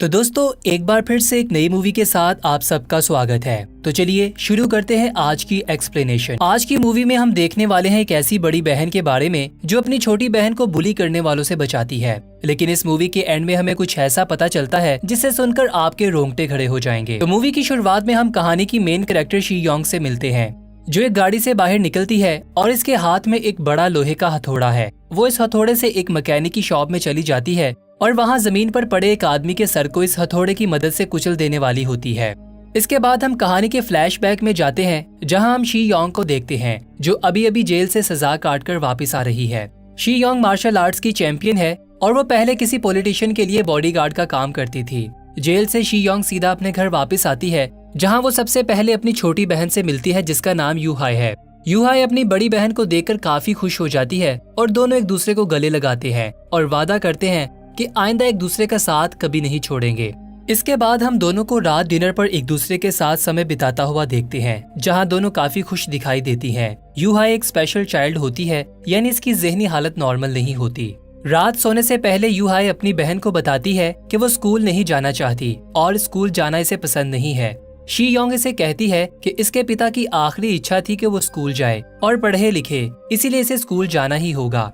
तो दोस्तों एक बार फिर से एक नई मूवी के साथ आप सबका स्वागत है। तो चलिए शुरू करते हैं आज की एक्सप्लेनेशन। आज की मूवी में हम देखने वाले हैं एक ऐसी बड़ी बहन के बारे में जो अपनी छोटी बहन को बुली करने वालों से बचाती है। लेकिन इस मूवी के एंड में हमें कुछ ऐसा पता चलता है जिसे सुनकर आपके रोंगटे खड़े हो जाएंगे। तो मूवी की शुरुआत में हम कहानी की मेन कैरेक्टर शी योंग से मिलते हैं, जो एक गाड़ी से बाहर निकलती है और इसके हाथ में एक बड़ा लोहे का हथौड़ा है। वो इस हथौड़े से एक मैकेनिक की शॉप में चली जाती है और वहाँ जमीन पर पड़े एक आदमी के सर को इस हथौड़े की मदद से कुचल देने वाली होती है। इसके बाद हम कहानी के फ्लैशबैक में जाते हैं, जहाँ हम शी योंग को देखते हैं जो अभी अभी जेल से सजा काटकर वापस आ रही है। शी योंग मार्शल आर्ट्स की चैंपियन है और वो पहले किसी पॉलिटिशियन के लिए बॉडीगार्ड का काम करती थी। जेल से शी योंग सीधा अपने घर वापस आती है, जहाँ वो सबसे पहले अपनी छोटी बहन से मिलती है जिसका नाम यूहाई है। यूहाई अपनी बड़ी बहन को देखकर काफी खुश हो जाती है और दोनों एक दूसरे को गले लगाते हैं और वादा करते हैं कि आइंदा एक दूसरे का साथ कभी नहीं छोड़ेंगे। इसके बाद हम दोनों को रात डिनर पर एक दूसरे के साथ समय बिताता हुआ देखते हैं, जहां दोनों काफी खुश दिखाई देती हैं। यूहाई एक स्पेशल चाइल्ड होती है, यानी इसकी ज़हनी हालत नॉर्मल नहीं होती। रात सोने से पहले यूहाई अपनी बहन को बताती है कि वो स्कूल नहीं जाना चाहती और स्कूल जाना इसे पसंद नहीं है। शी योंग इसे कहती है कि इसके पिता की आखिरी इच्छा थी कि वो स्कूल जाए और पढ़े लिखे, इसीलिए इसे स्कूल जाना ही होगा।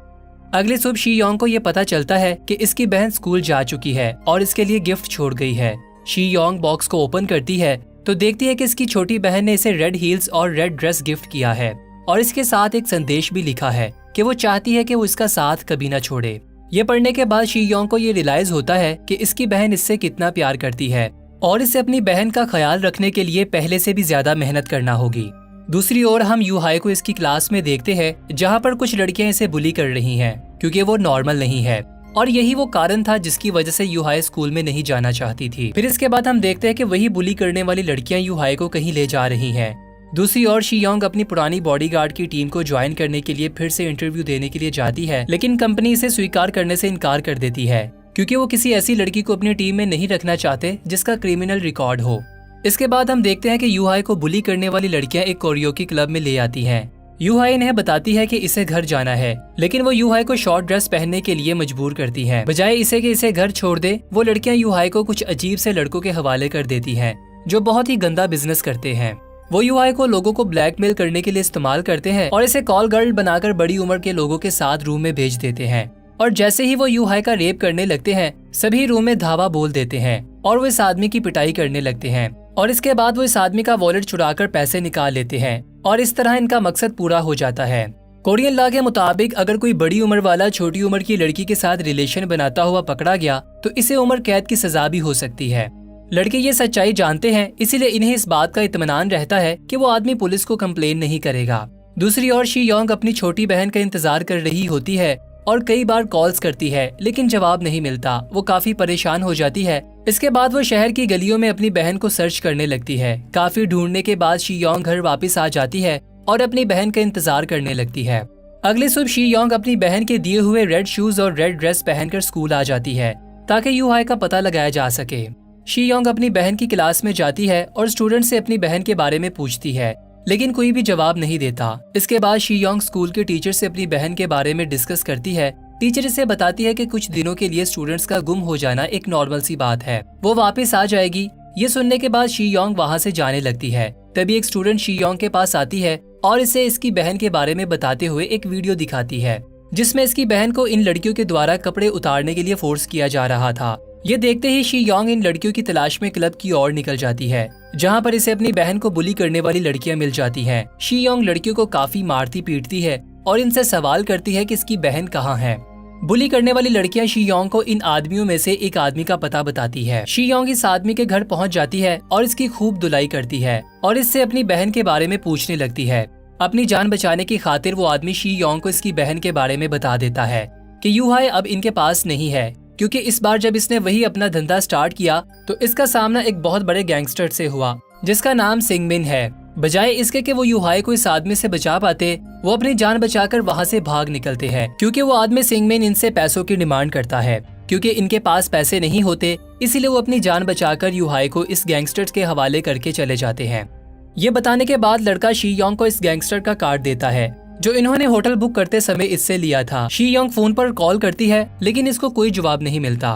अगली सुबह शी योंग को ये पता चलता है कि इसकी बहन स्कूल जा चुकी है और इसके लिए गिफ्ट छोड़ गई है। शी योंग बॉक्स को ओपन करती है तो देखती है कि इसकी छोटी बहन ने इसे रेड हील्स और रेड ड्रेस गिफ्ट किया है और इसके साथ एक संदेश भी लिखा है कि वो चाहती है कि वो इसका साथ कभी न छोड़े। ये पढ़ने के बाद शी योंग को ये रियलाइज होता है कि इसकी बहन इससे कितना प्यार करती है और इसे अपनी बहन का ख्याल रखने के लिए पहले से भी ज्यादा मेहनत करना होगी। दूसरी ओर हम यूहाई को इसकी क्लास में देखते हैं, जहाँ पर कुछ लड़कियां इसे बुली कर रही हैं क्योंकि वो नॉर्मल नहीं है और यही वो कारण था जिसकी वजह से यूहाई स्कूल में नहीं जाना चाहती थी। फिर इसके बाद हम देखते हैं कि वही बुली करने वाली लड़कियां यूहाई को कहीं ले जा रही हैं। दूसरी ओर शी योंग अपनी पुरानी बॉडीगार्ड की टीम को ज्वाइन करने के लिए फिर से इंटरव्यू देने के लिए जाती है, लेकिन कंपनी इसे स्वीकार करने से इनकार कर देती है क्योंकि वो किसी ऐसी लड़की को अपनी टीम में नहीं रखना चाहते जिसका क्रिमिनल रिकॉर्ड हो। इसके बाद हम देखते हैं कि यूहाई को बुली करने वाली लड़कियां एक कोरियोकी क्लब में ले आती हैं। यूहाई इन्हें बताती है कि इसे घर जाना है, लेकिन वो यूहाई को शॉर्ट ड्रेस पहनने के लिए मजबूर करती हैं। बजाय इसे कि इसे घर छोड़ दे, वो लड़कियां यूहाई को कुछ अजीब से लड़कों के हवाले कर देती हैं जो बहुत ही गंदा बिजनेस करते हैं। वो यूहाई को लोगों को ब्लैकमेल करने के लिए इस्तेमाल करते हैं और इसे कॉल गर्ल बनाकर बड़ी उम्र के लोगों के साथ रूम में भेज देते हैं। और जैसे ही वो यूहाई का रेप करने लगते हैं, सभी रूम में धावा बोल देते हैं और वो इस आदमी की पिटाई करने लगते हैं और इसके बाद वो इस आदमी का वॉलेट चुराकर पैसे निकाल लेते हैं और इस तरह इनका मकसद पूरा हो जाता है। कोरियन लॉ के मुताबिक अगर कोई बड़ी उम्र वाला छोटी उम्र की लड़की के साथ रिलेशन बनाता हुआ पकड़ा गया तो इसे उम्र कैद की सजा भी हो सकती है। लड़के ये सच्चाई जानते हैं, इसीलिए इन्हें इस बात का इत्मीनान रहता है कि वो आदमी पुलिस को कंप्लेन नहीं करेगा। दूसरी ओर शी योंग अपनी छोटी बहन का इंतजार कर रही होती है और कई बार कॉल्स करती है, लेकिन जवाब नहीं मिलता। वो काफी परेशान हो जाती है। इसके बाद वो शहर की गलियों में अपनी बहन को सर्च करने लगती है। काफी ढूंढने के बाद शी योंग घर वापस आ जाती है और अपनी बहन का इंतजार करने लगती है। अगली सुबह शी योंग अपनी बहन के दिए हुए रेड शूज और रेड ड्रेस पहनकर स्कूल आ जाती है ताकि यूहाई का पता लगाया जा सके। शी योंग अपनी बहन की क्लास में जाती है और स्टूडेंट से अपनी बहन के बारे में पूछती है, लेकिन कोई भी जवाब नहीं देता। इसके बाद शी योंग स्कूल के टीचर से अपनी बहन के बारे में डिस्कस करती है। टीचर इसे बताती है कि कुछ दिनों के लिए स्टूडेंट्स का गुम हो जाना एक नॉर्मल सी बात है, वो वापस आ जाएगी। ये सुनने के बाद शी योंग वहाँ से जाने लगती है। तभी एक स्टूडेंट शी योंग के पास आती है और इसे इसकी बहन के बारे में बताते हुए एक वीडियो दिखाती है, जिसमें इसकी बहन को इन लड़कियों के द्वारा कपड़े उतारने के लिए फोर्स किया जा रहा था। ये देखते ही शी योंग इन लड़कियों की तलाश में क्लब की ओर निकल जाती है, जहाँ पर इसे अपनी बहन को बुली करने वाली लड़कियां मिल जाती हैं। शी योंग लड़कियों को काफी मारती पीटती है और इनसे सवाल करती है कि इसकी बहन कहाँ है। बुली करने वाली लड़कियां शी योंग को इन आदमियों में से एक आदमी का पता बताती है। शी योंग इस आदमी के घर पहुँच जाती है और इसकी खूब धुलाई करती है और इससे अपनी बहन के बारे में पूछने लगती है। अपनी जान बचाने की खातिर वो आदमी शी योंग को इसकी बहन के बारे में बता देता है कि यूहाई अब इनके पास नहीं है, क्योंकि इस बार जब इसने वही अपना धंधा स्टार्ट किया तो इसका सामना एक बहुत बड़े गैंगस्टर से हुआ जिसका नाम सिंगमिन है। बजाय इसके कि वो यूहाई को इस आदमी से बचा पाते, वो अपनी जान बचाकर वहाँ से भाग निकलते हैं, क्योंकि वो आदमी सिंगमिन इनसे पैसों की डिमांड करता है। क्योंकि इनके पास पैसे नहीं होते, इसीलिए वो अपनी जान बचाकर यूहाई को इस गैंगस्टर्स के हवाले करके चले जाते हैं। ये बताने के बाद लड़का शी योंग को इस गैंगस्टर का कार्ड देता है जो इन्होंने होटल बुक करते समय इससे लिया था। शी योंग फोन पर कॉल करती है, लेकिन इसको कोई जवाब नहीं मिलता।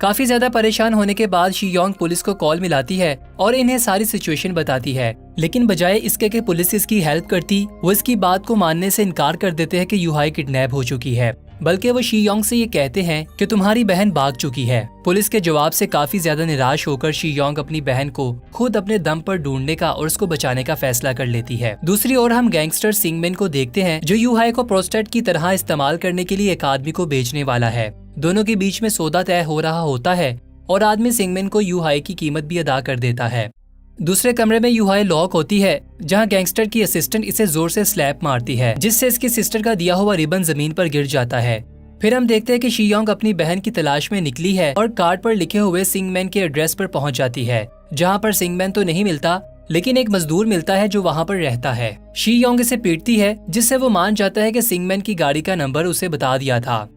काफी ज्यादा परेशान होने के बाद शी योंग पुलिस को कॉल मिलाती है और इन्हें सारी सिचुएशन बताती है, लेकिन बजाय इसके कि पुलिस इसकी हेल्प करती, वो इसकी बात को मानने से इनकार कर देते हैं कि यूहाई किडनैप हो चुकी है। बल्कि वो शी योंग से ये कहते हैं कि तुम्हारी बहन भाग चुकी है। पुलिस के जवाब से काफी ज्यादा निराश होकर शी योंग अपनी बहन को खुद अपने दम पर ढूंढने का और उसको बचाने का फैसला कर लेती है। दूसरी ओर हम गैंगस्टर सिंगमिन को देखते हैं जो यूहाई को प्रोस्टेट की तरह इस्तेमाल करने के लिए एक आदमी को बेचने वाला है। दोनों के बीच में सौदा तय हो रहा होता है और आदमी सिंगमिन को यूहाई की कीमत भी अदा कर देता है। दूसरे कमरे में यूहाई लॉक होती है जहां गैंगस्टर की असिस्टेंट इसे जोर से स्लैप मारती है, जिससे इसकी सिस्टर का दिया हुआ रिबन जमीन पर गिर जाता है। फिर हम देखते हैं कि शी योंग अपनी बहन की तलाश में निकली है और कार्ड पर लिखे हुए सिंगमैन के एड्रेस पर पहुंच जाती है, जहां पर सिंगमैन तो नहीं मिलता लेकिन एक मजदूर मिलता है जो वहां पर रहता है। शी योंग इसे पीटती है जिससे वो मान जाता है कि सिंगमैन की गाड़ी का नंबर उसे बता दिया था।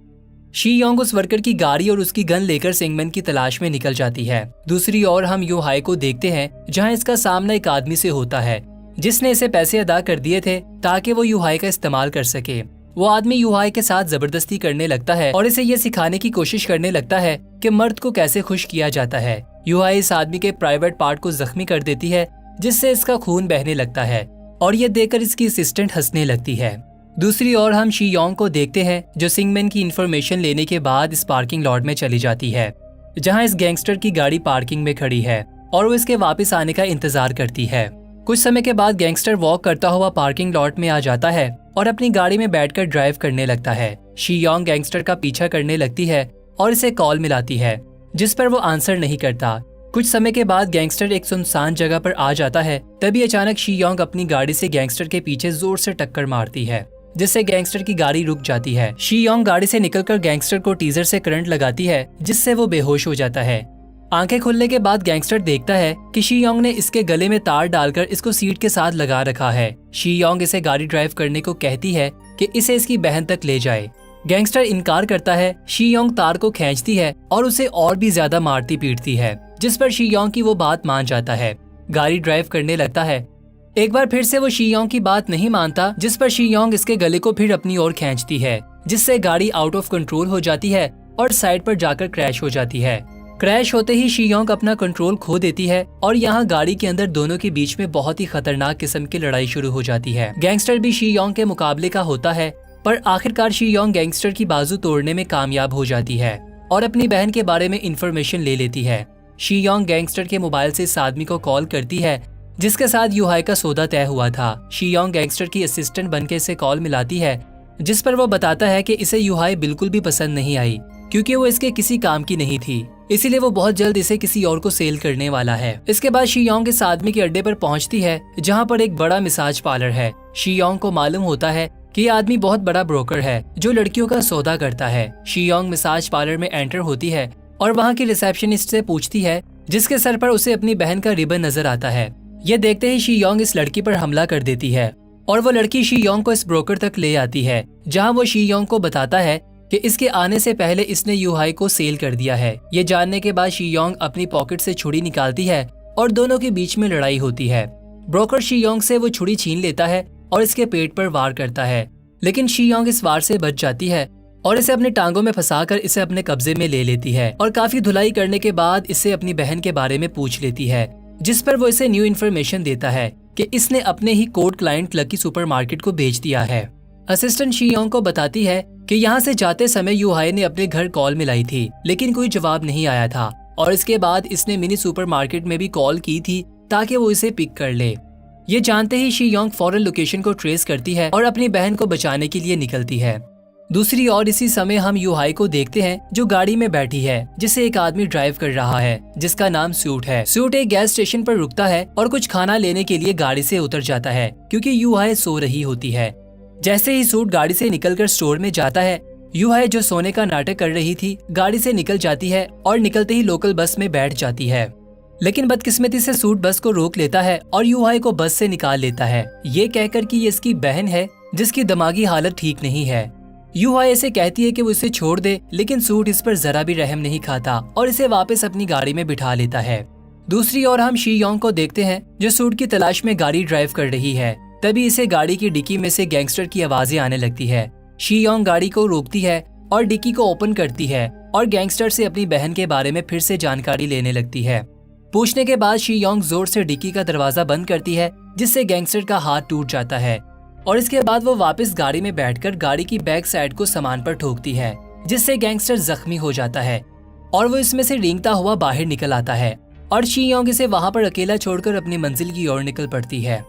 शी योंग उस वर्कर की गाड़ी और उसकी गन लेकर सिंगमैन की तलाश में निकल जाती है। दूसरी ओर हम यूहाई को देखते हैं जहां इसका सामना एक आदमी से होता है जिसने इसे पैसे अदा कर दिए थे ताकि वो यूहाई का इस्तेमाल कर सके। वो आदमी यूहाई के साथ जबरदस्ती करने लगता है और इसे ये सिखाने की कोशिश करने लगता है कि मर्द को कैसे खुश किया जाता है। यूहाई इस आदमी के प्राइवेट पार्ट को जख्मी कर देती है जिससे इसका खून बहने लगता है और ये देखकर इसकी असिस्टेंट हंसने लगती है। दूसरी ओर हम शी योंग को देखते हैं जो सिंगमैन की इन्फॉर्मेशन लेने के बाद इस पार्किंग लॉट में चली जाती है जहां इस गैंगस्टर की गाड़ी पार्किंग में खड़ी है और वो इसके वापस आने का इंतजार करती है। कुछ समय के बाद गैंगस्टर वॉक करता हुआ पार्किंग लॉट में आ जाता है और अपनी गाड़ी में बैठकर ड्राइव करने लगता है। शी योंग गैंगस्टर का पीछा करने लगती है और इसे कॉल मिलाती है जिस पर वो आंसर नहीं करता। कुछ समय के बाद गैंगस्टर एक सुनसान जगह पर आ जाता है। तभी अचानक शी योंग अपनी गाड़ी से गैंगस्टर के पीछे जोर से टक्कर मारती है जिससे गैंगस्टर की गाड़ी रुक जाती है। शी योंग गाड़ी से निकलकर गैंगस्टर को टीजर से करंट लगाती है जिससे वो बेहोश हो जाता है। आंखें खुलने के बाद गैंगस्टर देखता है कि शी योंग ने इसके गले में तार डालकर इसको सीट के साथ लगा रखा है। शी योंग इसे गाड़ी ड्राइव करने को कहती है कि इसे इसकी बहन तक ले जाए। गैंगस्टर इनकार करता है। शी योंग तार को खींचती है और उसे और भी ज्यादा मारती पीटती है, जिस पर शी योंग की वो बात मान जाता है। गाड़ी ड्राइव करने लगता है। एक बार फिर से वो शी योंग की बात नहीं मानता, जिस पर शी योंग इसके गले को फिर अपनी ओर खींचती है, जिससे गाड़ी आउट ऑफ कंट्रोल हो जाती है और साइड पर जाकर क्रैश हो जाती है। क्रैश होते ही शी योंग अपना कंट्रोल खो देती है और यहाँ गाड़ी के अंदर दोनों के बीच में बहुत ही खतरनाक किस्म की लड़ाई शुरू हो जाती है। गैंगस्टर भी शी योंग के मुकाबले का होता है, पर आखिरकार शी योंग गैंगस्टर की बाजू तोड़ने में कामयाब हो जाती है और अपनी बहन के बारे में इंफॉर्मेशन ले लेती है। शी योंग गैंगस्टर के मोबाइल से इस आदमी को कॉल करती है जिसके साथ यूहाई का सौदा तय हुआ था। शी योंग गैंगस्टर की असिस्टेंट बनके इसे कॉल मिलाती है, जिस पर वो बताता है कि इसे यूहाई बिल्कुल भी पसंद नहीं आई क्योंकि वो इसके किसी काम की नहीं थी, इसीलिए वो बहुत जल्द इसे किसी और को सेल करने वाला है। इसके बाद शी योंग इस आदमी के अड्डे पर पहुंचती है जहां पर एक बड़ा मसाज पार्लर है। शी योंग को मालूम होता है कि ये आदमी बहुत बड़ा ब्रोकर है जो लड़कियों का सौदा करता है। शी योंग मसाज पार्लर में एंटर होती है और वहाँ की रिसेप्शनिस्ट से पूछती है, जिसके सर पर उसे अपनी बहन का रिबन नजर आता है। ये देखते ही शी योंग इस लड़की पर हमला कर देती है और वो लड़की शी योंग को इस ब्रोकर तक ले आती है, जहां वो शी योंग को बताता है कि इसके आने से पहले इसने यूहाई को सेल कर दिया है। ये जानने के बाद शी योंग अपनी पॉकेट से छुरी निकालती है और दोनों के बीच में लड़ाई होती है। ब्रोकर शी योंग से वो छुरी छीन लेता है और इसके पेट पर वार करता है, लेकिन शी योंग इस वार से बच जाती है और इसे अपने टांगों में फंसाकर इसे अपने कब्जे में ले लेती है और काफी धुलाई करने के बाद इसे अपनी बहन के बारे में पूछ लेती है, जिस पर वो इसे न्यू इन्फॉर्मेशन देता है कि इसने अपने ही कोड क्लाइंट लकी सुपरमार्केट को बेच दिया है। असिस्टेंट शी योंग को बताती है कि यहाँ से जाते समय यूहाई ने अपने घर कॉल मिलाई थी, लेकिन कोई जवाब नहीं आया था और इसके बाद इसने मिनी सुपरमार्केट में भी कॉल की थी ताकि वो इसे पिक कर ले। ये जानते ही शी योंग फौरन लोकेशन को ट्रेस करती है और अपनी बहन को बचाने के लिए निकलती है। दूसरी ओर इसी समय हम यूहाई को देखते हैं जो गाड़ी में बैठी है, जिसे एक आदमी ड्राइव कर रहा है जिसका नाम सूट है। सूट एक गैस स्टेशन पर रुकता है और कुछ खाना लेने के लिए गाड़ी से उतर जाता है क्योंकि यूहाई सो रही होती है। जैसे ही सूट गाड़ी से निकलकर स्टोर में जाता है, यूहाई जो सोने का नाटक कर रही थी गाड़ी से निकल जाती है और निकलते ही लोकल बस में बैठ जाती है, लेकिन बदकिस्मती से सूट बस को रोक लेता है और यूहाई को बस से निकाल लेता है, ये कहकर कि ये इसकी बहन है जिसकी दिमागी हालत ठीक नहीं है। यूहाई इसे कहती है कि वो इसे छोड़ दे, लेकिन सूट इस पर जरा भी रहम नहीं खाता और इसे वापस अपनी गाड़ी में बिठा लेता है। दूसरी ओर हम शी योंग को देखते हैं जो सूट की तलाश में गाड़ी ड्राइव कर रही है। तभी इसे गाड़ी की डिक्की में से गैंगस्टर की आवाजें आने लगती है। शी योंग गाड़ी को रोकती है और डिक्की को ओपन करती है और गैंगस्टर से अपनी बहन के बारे में फिर से जानकारी लेने लगती है। पूछने के बाद शी योंग जोर से डिक्की का दरवाजा बंद करती है, जिससे गैंगस्टर का हाथ टूट जाता है और इसके बाद वो वापस गाड़ी में बैठकर गाड़ी की बैक साइड को सामान पर ठोकती है, जिससे गैंगस्टर जख्मी हो जाता है और वो इसमें से रेंगता हुआ बाहर निकल आता है और शी योंग इसे वहां पर अकेला छोड़कर अपनी मंजिल की ओर निकल पड़ती है।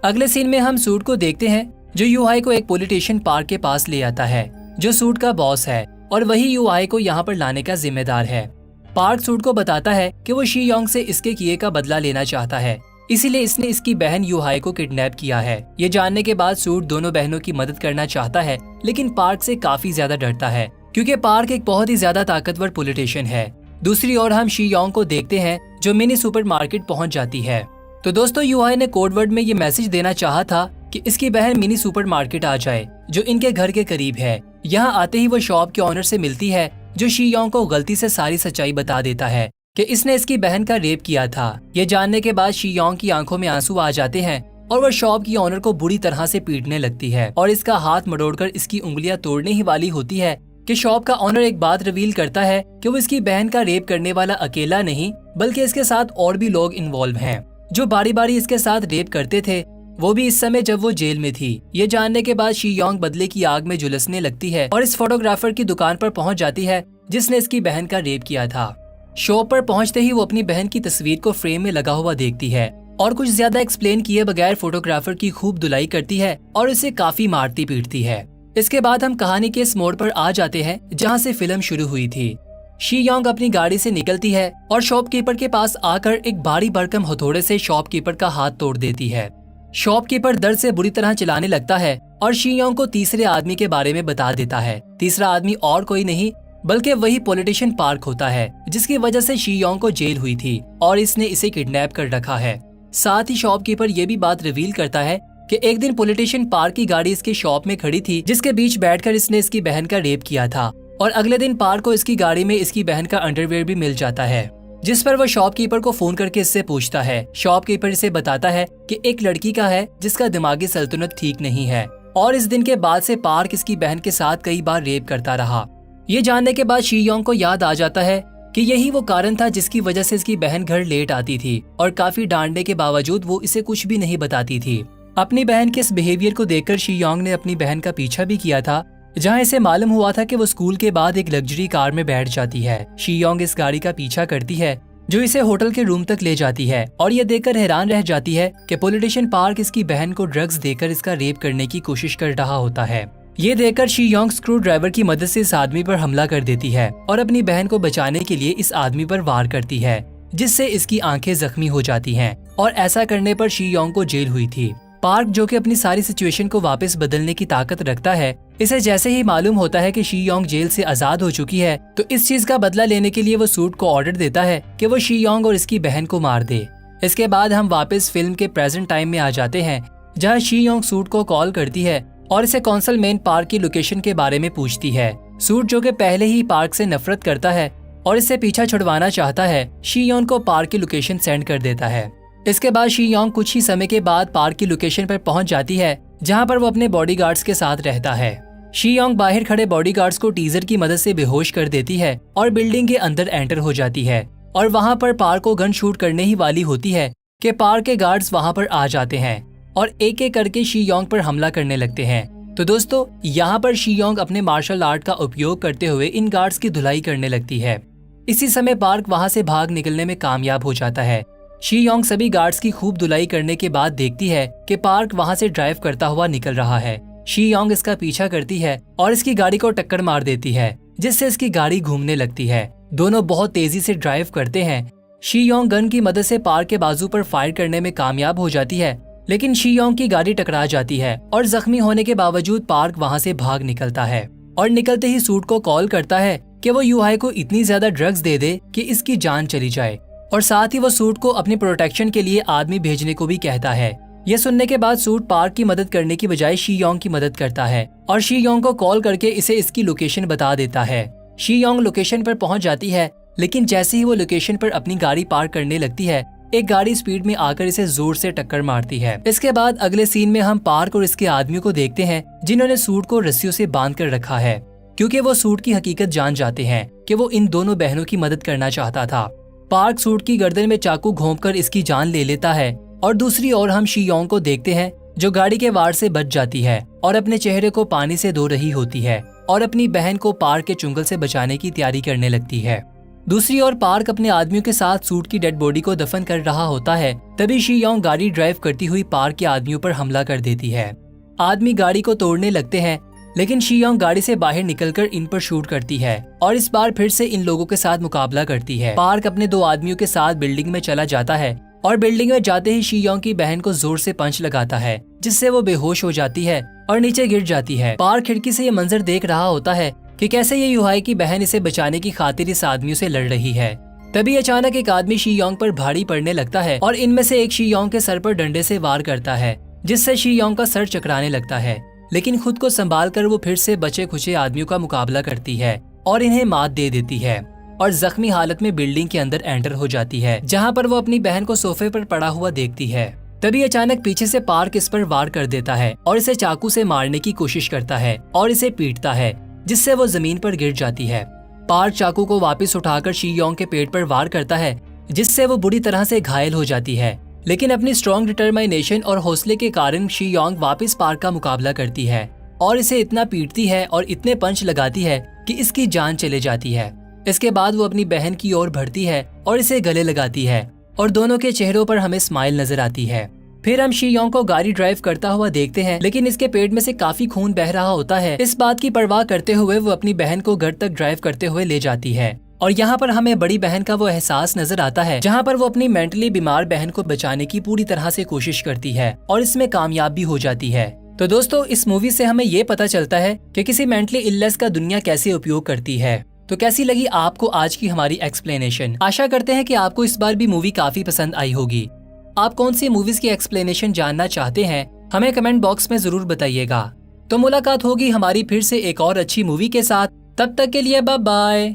अगले सीन में हम सूट को देखते हैं, जो यूहाई को एक पॉलिटिशियन पार्क के पास ले आता है, जो सूट का बॉस है और वही यूहाई को यहाँ पर लाने का जिम्मेदार है। पार्क सूट को बताता है कि वो शी योंग से इसके किए का बदला लेना चाहता है, इसीलिए इसने इसकी बहन यूहाई को किडनैप किया है। ये जानने के बाद सूट दोनों बहनों की मदद करना चाहता है, लेकिन पार्क से काफी ज्यादा डरता है, क्योंकि पार्क एक बहुत ही ज्यादा ताकतवर पॉलिटिशियन है। दूसरी ओर हम शी योंग को देखते हैं, जो मिनी सुपरमार्केट पहुंच जाती है। तो दोस्तों, यूहाई ने कोडवर्ड में ये मैसेज देना चाहा था कि इसकी बहन मिनी सुपरमार्केट आ जाए, जो इनके घर के करीब है। यहाँ आते ही वो शॉप के ऑनर से मिलती है, जो शी योंग को गलती से सारी सच्चाई बता देता है कि इसने इसकी बहन का रेप किया था। ये जानने के बाद शी योंग की आंखों में आंसू आ जाते हैं और वह शॉप की ऑनर को बुरी तरह से पीटने लगती है और इसका हाथ मरोड़कर इसकी उंगलियां तोड़ने ही वाली होती है कि शॉप का ऑनर एक बात रिवील करता है कि वो इसकी बहन का रेप करने वाला अकेला नहीं, बल्कि इसके साथ और भी लोग इन्वॉल्व हैं, जो बारी बारी इसके साथ रेप करते थे, वो भी इस समय जब वो जेल में थी। ये जानने के बाद शी योंग बदले की आग में झुलसने लगती है और इस फोटोग्राफर की दुकान पर पहुंच जाती है, जिसने इसकी बहन का रेप किया था। शॉप पर पहुंचते ही वो अपनी बहन की तस्वीर को फ्रेम में लगा हुआ देखती है और कुछ ज्यादा एक्सप्लेन किए बगैर फोटोग्राफर की खूब धुलाई करती है और इसे काफी मारती पीटती है। इसके बाद हम कहानी के इस मोड़ पर आ जाते हैं जहाँ से फिल्म शुरू हुई थी। शी योंग अपनी गाड़ी से निकलती है और शॉपकीपर के पास आकर एक भारी भरकम हथौड़े से शॉपकीपर का हाथ तोड़ देती है। शॉपकीपर दर्द से बुरी तरह चिल्लाने लगता है और शी योंग को तीसरे आदमी के बारे में बता देता है। तीसरा आदमी और कोई नहीं बल्कि वही पॉलिटिशियन पार्क होता है, जिसकी वजह से शी योंग को जेल हुई थी और इसने इसे किडनैप कर रखा है। साथ ही शॉपकीपर ये भी बात रिवील करता है कि एक दिन पॉलिटिशियन पार्क की गाड़ी इसके शॉप में खड़ी थी, जिसके बीच बैठकर इसने इसकी बहन का रेप किया था और अगले दिन पार्क को इसकी गाड़ी में इसकी बहन का अंडरवियर भी मिल जाता है, जिस पर वो शॉपकीपर को फोन करके इससे पूछता है। शॉपकीपर इसे बताता है कि एक लड़की का है जिसका दिमागी सल्तनत ठीक नहीं है और इस दिन के बाद से पार्क इसकी बहन के साथ कई बार रेप करता रहा। ये जानने के बाद शी योंग को याद आ जाता है कि यही वो कारण था जिसकी वजह से इसकी बहन घर लेट आती थी और काफी डांटने के बावजूद वो इसे कुछ भी नहीं बताती थी। अपनी बहन के इस बिहेवियर को देखकर शी योंग ने अपनी बहन का पीछा भी किया था, जहां इसे मालूम हुआ था कि वो स्कूल के बाद एक लग्जरी कार में बैठ जाती है। शी योंग इस गाड़ी का पीछा करती है, जो इसे होटल के रूम तक ले जाती है और ये देखकर हैरान रह जाती है कि पॉलिटिशियन पार्क इसकी बहन को ड्रग्स देकर इसका रेप करने की कोशिश कर रहा होता है। ये देखकर शी योंग स्क्रू ड्राइवर की मदद से इस आदमी पर हमला कर देती है और अपनी बहन को बचाने के लिए इस आदमी पर वार करती है, जिससे इसकी आंखें जख्मी हो जाती हैं और ऐसा करने पर शी योंग को जेल हुई थी। पार्क, जो कि अपनी सारी सिचुएशन को वापस बदलने की ताकत रखता है, इसे जैसे ही मालूम होता है कि शी योंग जेल से आजाद हो चुकी है, तो इस चीज का बदला लेने के लिए वो सूट को ऑर्डर देता है कि वो शी योंग और इसकी बहन को मार दे। इसके बाद हम वापस फिल्म के प्रेजेंट टाइम में आ जाते हैं, जहाँ शी योंग सूट को कॉल करती है और इसे कौंसल मेन पार्क की लोकेशन के बारे में पूछती है। सूट, जो कि पहले ही पार्क से नफरत करता है और इससे पीछा छुड़वाना चाहता है, शी योंग को पार्क की लोकेशन सेंड कर देता है। इसके बाद शी योंग कुछ ही समय के बाद पार्क की लोकेशन पर पहुंच जाती है, जहां पर वो अपने बॉडीगार्ड्स के साथ रहता है। शी योंग बाहर खड़े बॉडीगार्ड्स को टीजर की मदद से बेहोश कर देती है और बिल्डिंग के अंदर एंटर हो जाती है और वहां पर पार्क को गन शूट करने ही वाली होती है कि पार्क के गार्ड्स वहां पर आ जाते हैं और एक एक करके शी योंग पर हमला करने लगते हैं। तो दोस्तों, यहाँ पर शी योंग अपने मार्शल आर्ट का उपयोग करते हुए इन गार्ड्स की धुलाई करने लगती है। इसी समय पार्क वहां से भाग निकलने में कामयाब हो जाता है। शी योंग सभी गार्ड्स की खूब धुलाई करने के बाद देखती है कि पार्क वहां से ड्राइव करता हुआ निकल रहा है। शी योंग इसका पीछा करती है और इसकी गाड़ी को टक्कर मार देती है, जिससे इसकी गाड़ी घूमने लगती है। दोनों बहुत तेजी से ड्राइव करते हैं। शी योंग गन की मदद से पार्क के बाजू पर फायर करने में कामयाब हो जाती है, लेकिन शी योंग की गाड़ी टकरा जाती है और जख्मी होने के बावजूद पार्क वहां से भाग निकलता है और निकलते ही सूट को कॉल करता है कि वो यूहाई को इतनी ज्यादा ड्रग्स दे दे कि इसकी जान चली जाए, और साथ ही वो सूट को अपनी प्रोटेक्शन के लिए आदमी भेजने को भी कहता है। यह सुनने के बाद सूट पार्क की मदद करने की बजाय शी योंग की मदद करता है और शी योंग को कॉल करके इसे इसकी लोकेशन बता देता है। शी योंग लोकेशन पर पहुंच जाती है, लेकिन जैसे ही वो लोकेशन पर अपनी गाड़ी पार्क करने लगती है, एक गाड़ी स्पीड में आकर इसे जोर से टक्कर मारती है। इसके बाद अगले सीन में हम पार्क और इसके आदमियों को देखते हैं, जिन्होंने सूट को रस्सियों से बांध कर रखा है, क्योंकि वो सूट की हकीकत जान जाते हैं कि वो इन दोनों बहनों की मदद करना चाहता था। पार्क सूट की गर्दन में चाकू घोंपकर इसकी जान ले लेता है और दूसरी ओर हम शी योंग को देखते हैं जो गाड़ी के वार से बच जाती है और अपने चेहरे को पानी से धो रही होती है और अपनी बहन को पार्क के चुंगल से बचाने की तैयारी करने लगती है। दूसरी ओर पार्क अपने आदमियों के साथ सूट की डेड बॉडी को दफन कर रहा होता है। तभी शी योंग गाड़ी ड्राइव करती हुई पार्क के आदमियों पर हमला कर देती है। आदमी गाड़ी को तोड़ने लगते हैं, लेकिन शी योंग गाड़ी से बाहर निकलकर इन पर शूट करती है और इस बार फिर से इन लोगों के साथ मुकाबला करती है। पार्क अपने 2 आदमियों के साथ बिल्डिंग में चला जाता है और बिल्डिंग में जाते ही शी योंग की बहन को जोर से पंच लगाता है, जिससे वो बेहोश हो जाती है और नीचे गिर जाती है। पार्क खिड़की से ये मंजर देख रहा होता है कि कैसे ये युहाई की बहन इसे बचाने की खातिर इस आदमियों से लड़ रही है। तभी अचानक एक आदमी शी योंग पर भारी पड़ने लगता है और इनमें से एक शी योंग के सर पर डंडे से वार करता है, जिससे शी योंग का सर चकराने लगता है। लेकिन खुद को संभाल कर वो फिर से बचे खुचे आदमियों का मुकाबला करती है और इन्हें मात दे देती है और जख्मी हालत में बिल्डिंग के अंदर एंटर हो जाती है, जहाँ पर वो अपनी बहन को सोफे पर पड़ा हुआ देखती है। तभी अचानक पीछे से पार्क इस पर वार कर देता है और इसे चाकू से मारने की कोशिश करता है और इसे पीटता है, जिससे वो जमीन पर गिर जाती है। पार्क चाकू को वापस उठाकर शी योंग के पेट पर वार करता है, जिससे वो बुरी तरह से घायल हो जाती है। लेकिन अपनी स्ट्रॉन्ग डिटरमाइनेशन और हौसले के कारण शी योंग वापस पार्क का मुकाबला करती है और इसे इतना पीटती है और इतने पंच लगाती है कि इसकी जान चले जाती है। इसके बाद वो अपनी बहन की ओर बढ़ती है और इसे गले लगाती है और दोनों के चेहरों पर हमें स्माइल नजर आती है। फिर हम शी योंग को गाड़ी ड्राइव करता हुआ देखते हैं, लेकिन इसके पेट में से काफी खून बह रहा होता है। इस बात की परवाह करते हुए वो अपनी बहन को घर तक ड्राइव करते हुए ले जाती है और यहाँ पर हमें बड़ी बहन का वो एहसास नजर आता है, जहाँ पर वो अपनी मेंटली बीमार बहन को बचाने की पूरी तरह से कोशिश करती है और इसमें कामयाब भी हो जाती है। तो दोस्तों, इस मूवी से हमें ये पता चलता है कि किसी मेंटली इलनेस का दुनिया कैसे उपयोग करती है। तो कैसी लगी आपको आज की हमारी एक्सप्लेनेशन? आशा करते हैं कि आपको इस बार भी मूवी काफी पसंद आई होगी। आप कौन सी मूवीज की एक्सप्लेनेशन जानना चाहते हैं, हमें कमेंट बॉक्स में जरूर बताइएगा। तो मुलाकात होगी हमारी फिर से एक और अच्छी मूवी के साथ। तब तक के लिए बाय बाय।